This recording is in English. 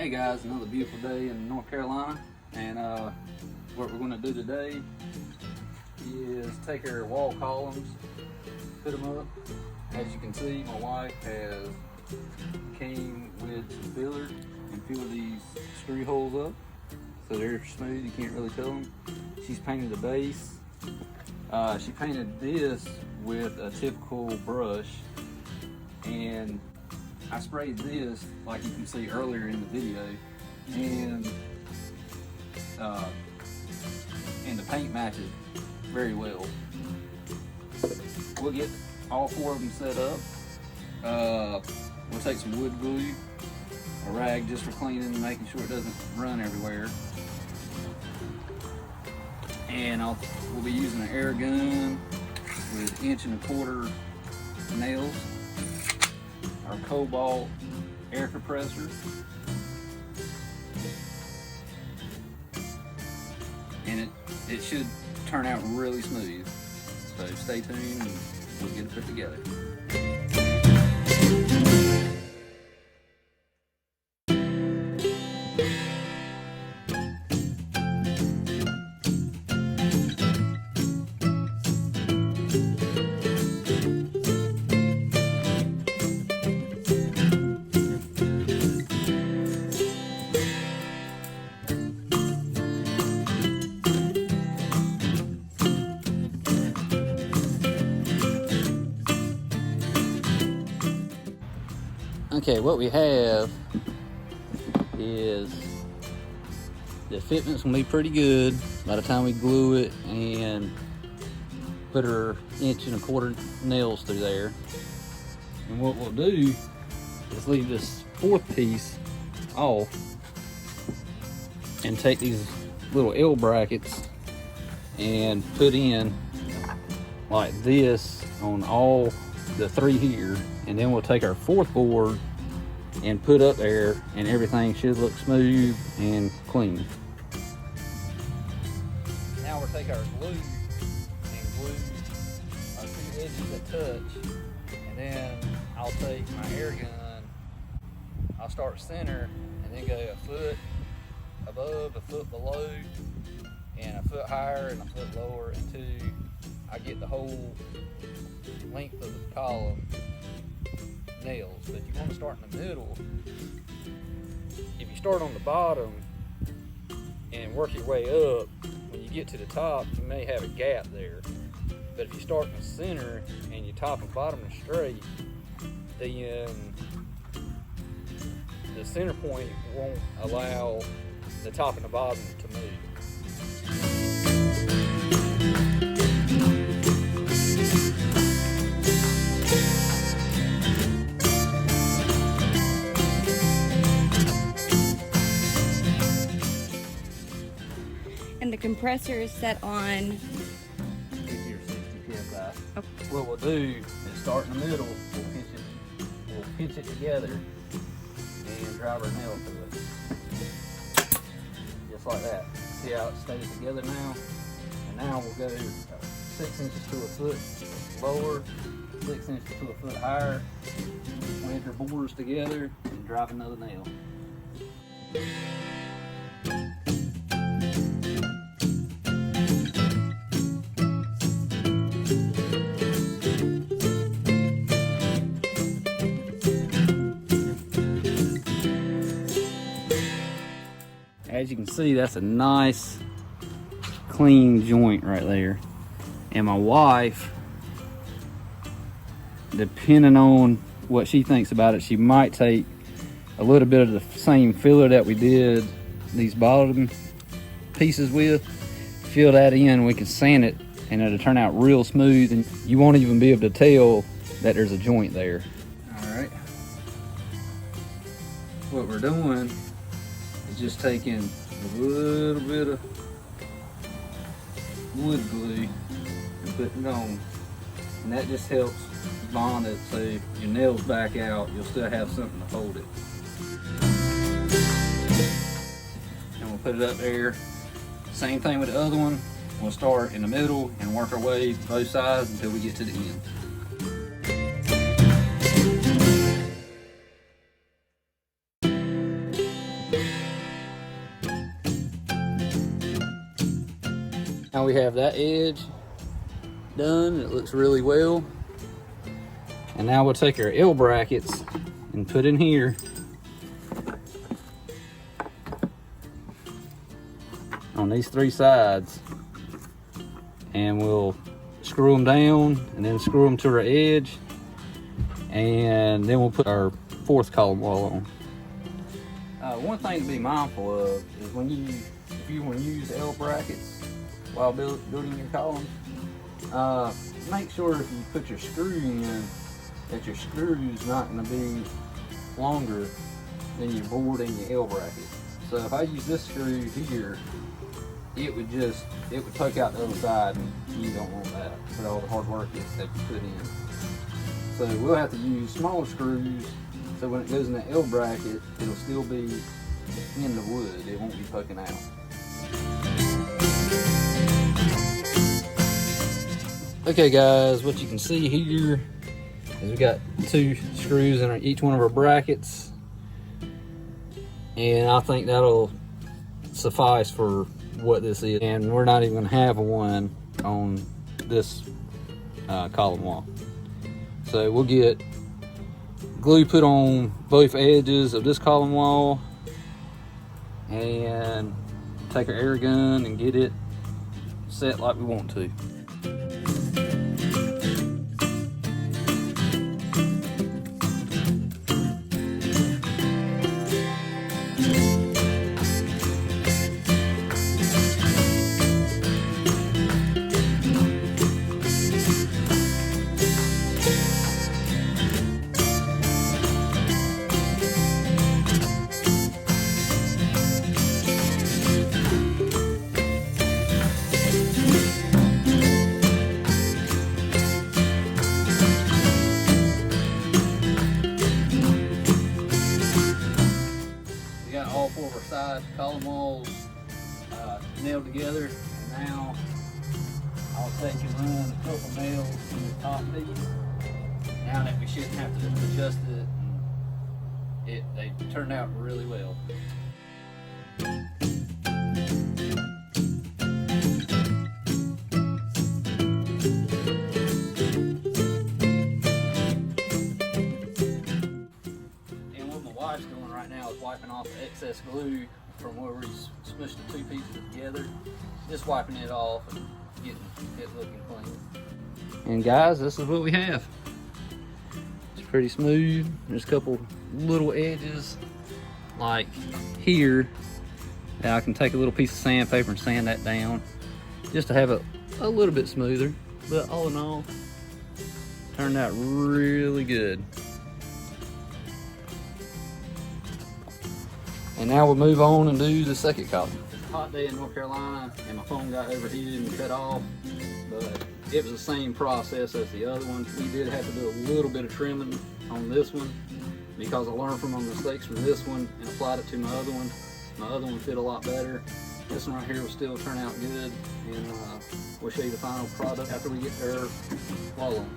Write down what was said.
Hey guys, another beautiful day in North Carolina, and what we're going to do today is take our wall columns, put them up. As you can see, my wife has came with some filler and filled these screw holes up so they're smooth, you can't really tell them. She's painted the base. She painted this with a typical brush, and I sprayed this like you can see earlier in the video, and the paint matches very well. We'll get all four of them set up. We'll take some wood glue, a rag just for cleaning and making sure it doesn't run everywhere. And we'll be using an air gun with 1.25 inch nails, our Cobalt air compressor, and it should turn out really smooth. So stay tuned and we'll get it put together. Okay, what we have is the fitment's gonna be pretty good by the time we glue it and put our 1.25 inch nails through there. And what we'll do is leave this fourth piece off and take these little L brackets and put in like this on all the three here, and then we'll take our fourth board and put up there, and everything should look smooth and clean. Now we'll take our glue and glue our two edges that touch, and then I'll take my air gun, I'll start center and then go a foot above, a foot below, and a foot higher and a foot lower until I get the whole length of the column nails. But you want to start in the middle. If you start on the bottom and work your way up, when you get to the top you may have a gap there. But if you start in the center and your top and bottom are straight, then the center point won't allow the top and the bottom to move. And the compressor is set on 50 or 60 psi. Oh. What we'll do is start in the middle, we'll pinch it together and drive our nail through it. Just like that. See how it stays together now? And now we'll go 6 inches to a foot lower, 6 inches to a foot higher, wedge our bores together and drive another nail. As you can see, that's a nice clean joint right there. And my wife, depending on what she thinks about it, she might take a little bit of the same filler that we did these bottom pieces with, fill that in, we can sand it and it'll turn out real smooth, and you won't even be able to tell that there's a joint there. All right, what we're doing is just taking a little bit of wood glue and putting it on, and that just helps bond it so if your nails back out, you'll still have something to hold it. And we'll put it up there. Same thing with the other one. We'll start in the middle and work our way both sides until we get to the end. Now we have that edge done. It looks really well. And now we'll take our L brackets and put in here. On these 3 sides. And we'll screw them down and then screw them to our edge. And then we'll put our 4th column wall on. One thing to be mindful of is if you want to use L brackets while building your columns, make sure if you put your screw in that your screw is not going to be longer than your board and your L bracket. So if I use this screw here, it would poke out the other side, and you don't want that for all the hard work that you put in. So we'll have to use smaller screws, so when it goes in the L bracket, it'll still be in the wood. It won't be poking out. Okay guys, what you can see here is we got 2 screws in each one of our brackets, and I think that'll suffice for what this is. And we're not even going to have one on this column wall. So we'll get glue put on both edges of this column wall and take our air gun and get it set like we want to. All 4 of our side column walls nailed together, and now I'll take and run a couple nails in the top piece. Now that we shouldn't have to adjust it, they turned out really well. Wife's doing right now is wiping off the excess glue from where we smushed the 2 pieces together. Just wiping it off and getting it looking clean. And guys, this is what we have. It's pretty smooth. There's a couple little edges like here. Now I can take a little piece of sandpaper and sand that down just to have it a little bit smoother. But all in all, turned out really good. And now we'll move on and do the second column. Hot day in North Carolina, and my phone got overheated and cut off, but it was the same process as the other one. We did have to do a little bit of trimming on this one because I learned from my mistakes from this one and applied it to my other one. My other one fit a lot better. This one right here will still turn out good, and we'll show you the final product after we get our wall on.